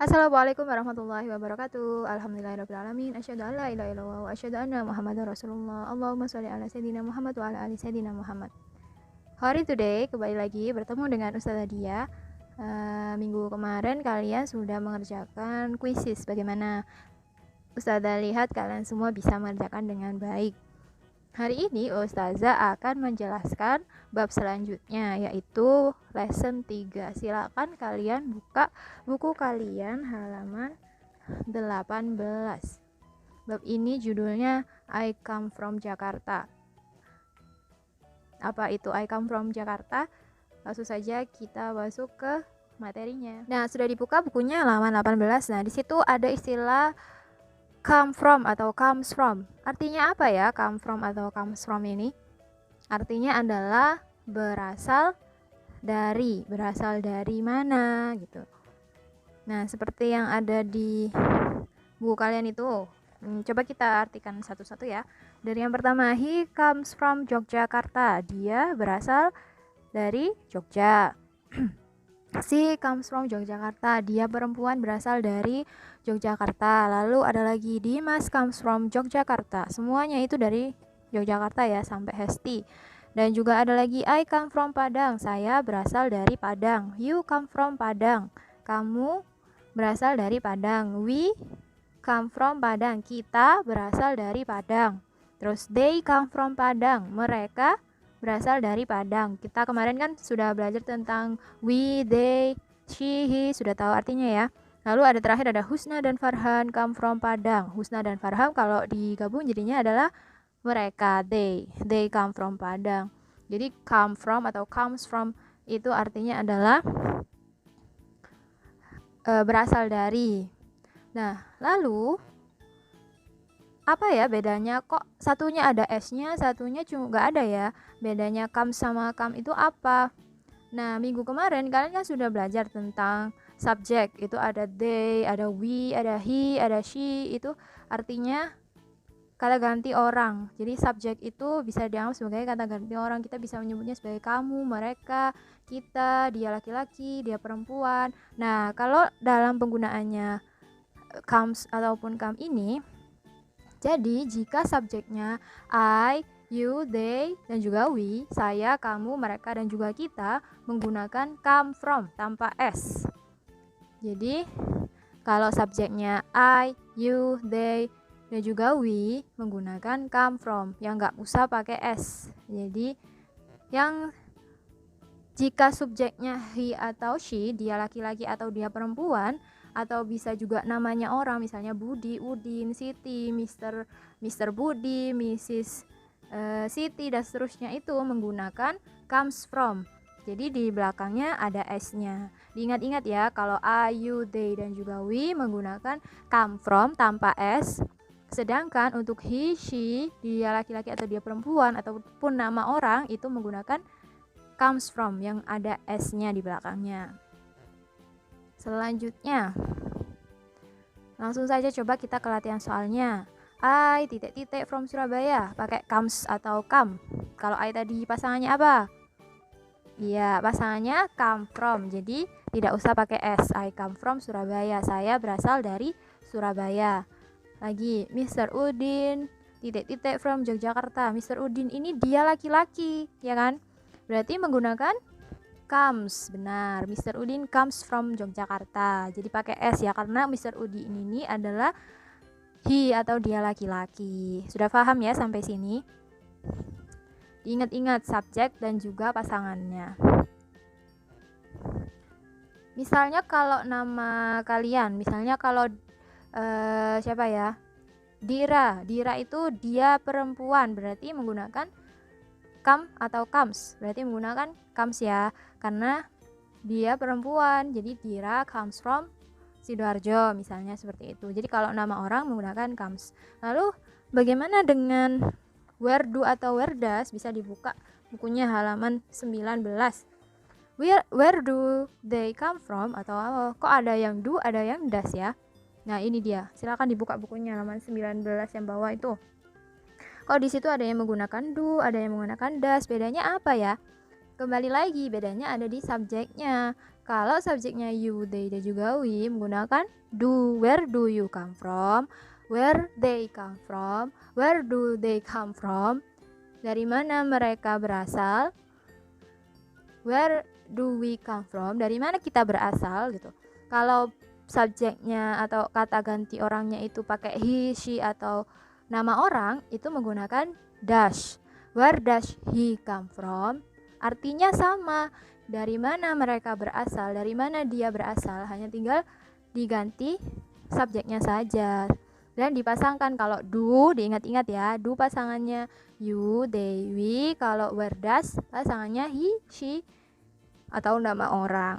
Assalamualaikum warahmatullahi wabarakatuh. Alhamdulillahirabbil alamin. Asyhadu an la ilaha illallah wa asyhadu anna Muhammadar Rasulullah. Allahumma shalli ala sayidina Muhammad wa ala ali sayidina Muhammad. Hari today kembali lagi bertemu dengan Ustazah Dia. Minggu kemarin kalian sudah mengerjakan kuisis. Bagaimana? Ustazah lihat kalian semua bisa mengerjakan dengan baik. Hari ini Ustazah akan menjelaskan bab selanjutnya, yaitu lesson 3. Silakan kalian buka buku kalian halaman 18. Bab ini judulnya I Come From Jakarta. Apa itu I Come From Jakarta? Langsung saja kita masuk ke materinya. Nah, sudah dibuka bukunya halaman 18. Nah, di situ ada istilah come from atau comes from. Artinya apa ya come from atau comes from ini? Artinya adalah berasal dari mana gitu. Nah, seperti yang ada di buku kalian itu. Coba kita artikan satu-satu ya. Dari yang pertama, he comes from Yogyakarta. Dia berasal dari Jogja. She comes from Yogyakarta. Dia perempuan berasal dari Yogyakarta. Lalu ada lagi Dimas comes from Yogyakarta. Semuanya itu dari Yogyakarta ya sampai Hesti. Dan juga ada lagi I come from Padang. Saya berasal dari Padang. You come from Padang. Kamu berasal dari Padang. We come from Padang. Kita berasal dari Padang. Terus they come from Padang. Mereka berasal dari Padang. Kita kemarin kan sudah belajar tentang we, they, she, he, sudah tahu artinya ya. Lalu ada terakhir ada Husna dan Farhan come from Padang. Husna dan Farhan kalau digabung jadinya adalah mereka, they come from Padang. Jadi come from atau comes from itu artinya adalah berasal dari. Nah, lalu apa ya bedanya, kok satunya ada S-nya, satunya cuma nggak ada ya? Bedanya come sama come itu apa? Nah, minggu kemarin kalian kan sudah belajar tentang subjek. Itu ada they, ada we, ada he, ada she. Itu artinya kata ganti orang. Jadi subjek itu bisa dianggap sebagai kata ganti orang. Kita bisa menyebutnya sebagai kamu, mereka, kita, dia laki-laki, dia perempuan. Nah, kalau dalam penggunaannya comes ataupun come ini, jadi jika subjeknya I, you, they, dan juga we, saya, kamu, mereka, dan juga kita menggunakan come from tanpa S. Jadi kalau subjeknya I, you, they, dan juga we menggunakan come from yang nggak usah pakai S. Jadi yang jika subjeknya he atau she, dia laki-laki atau dia perempuan, atau bisa juga namanya orang, misalnya Budi, Udin, Siti, Mr. Budi, Mrs. Siti, dan seterusnya, itu menggunakan comes from. Jadi di belakangnya ada S-nya. Diingat-ingat ya, kalau I, you, they, dan juga we menggunakan come from tanpa S. Sedangkan untuk he, she, dia laki-laki atau dia perempuan, ataupun nama orang, itu menggunakan comes from yang ada S-nya di belakangnya. Selanjutnya, langsung saja coba kita ke latihan soalnya. I titik-titik from Surabaya, pakai comes atau come. Kalau I tadi pasangannya apa? Iya, pasangannya come from. Jadi tidak usah pakai S. I come from Surabaya. Saya berasal dari Surabaya. Lagi, Mr. Udin titik-titik from Yogyakarta. Mr. Udin ini dia laki-laki, ya kan? Berarti menggunakan comes, benar. Mr. Udin comes from Yogyakarta. Jadi pakai S ya, karena Mr. Udin ini adalah he atau dia laki-laki. Sudah paham ya sampai sini? Diingat-ingat subjek dan juga pasangannya. Misalnya kalau nama kalian, misalnya kalau siapa ya? Dira itu dia perempuan, berarti menggunakan come atau comes, berarti menggunakan comes ya, karena dia perempuan. Jadi Dira comes from Sidoarjo, misalnya seperti itu. Jadi kalau nama orang menggunakan comes. Lalu bagaimana dengan where do atau where does? Bisa dibuka bukunya halaman 19. Where do they come from, atau kok ada yang do, ada yang does ya? Nah, ini dia. Silakan dibuka bukunya halaman 19 yang bawah itu. Kalau di situ ada yang menggunakan do, ada yang menggunakan does, bedanya apa ya? Kembali lagi, bedanya ada di subjeknya. Kalau subjeknya you, they, dan juga we menggunakan do. Where do you come from? Where they come from? Where do they come from? Dari mana mereka berasal? Where do we come from? Dari mana kita berasal gitu. Kalau subjeknya atau kata ganti orangnya itu pakai he, she atau nama orang, itu menggunakan does. Where does he come from? Artinya sama. Dari mana mereka berasal? Dari mana dia berasal? Hanya tinggal diganti subjeknya saja. Dan dipasangkan, kalau do diingat-ingat ya, do pasangannya you, they, we. Kalau where does pasangannya he, she atau nama orang.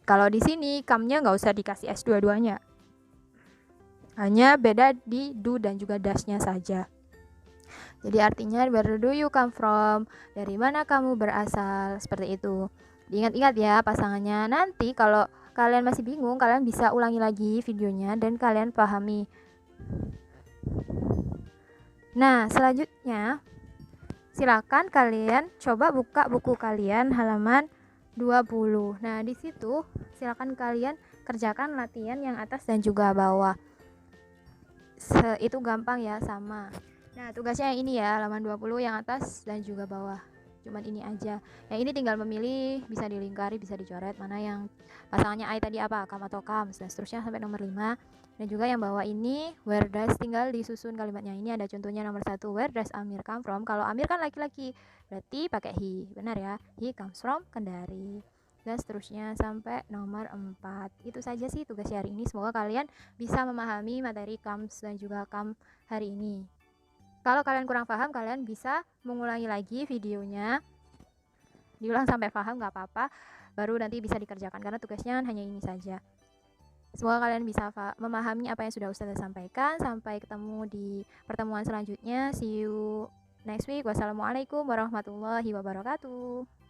Kalau di sini come-nya nggak usah dikasih s dua-duanya, hanya beda di do dan juga does-nya saja. Jadi artinya where do you come from? Dari mana kamu berasal? Seperti itu. Diingat-ingat ya pasangannya. Nanti kalau kalian masih bingung, kalian bisa ulangi lagi videonya dan kalian pahami. Nah, selanjutnya silakan kalian coba buka buku kalian halaman 20. Nah, di situ silakan kalian kerjakan latihan yang atas dan juga bawah. Itu gampang ya, sama. Nah, tugasnya yang ini ya, halaman 20 yang atas dan juga bawah. Cuman ini aja. Yang ini tinggal memilih, bisa dilingkari, bisa dicoret mana yang pasangannya I tadi apa, come atau comes, dan seterusnya sampai nomor 5. Dan juga yang bawah ini, where does, tinggal disusun kalimatnya. Ini ada contohnya nomor 1, where does Amir come from? Kalau Amir kan laki-laki, berarti pakai he. Benar ya? He comes from Kendari. Dan seterusnya sampai nomor 4. Itu saja sih tugas hari ini. Semoga kalian bisa memahami materi comes dan juga come hari ini. Kalau kalian kurang paham, kalian bisa mengulangi lagi videonya, diulang sampai paham, gak apa-apa, baru nanti bisa dikerjakan karena tugasnya hanya ini saja. Semoga kalian bisa memahami apa yang sudah Ustazah sampaikan. Sampai ketemu di pertemuan selanjutnya. See you next week. Wassalamualaikum warahmatullahi wabarakatuh.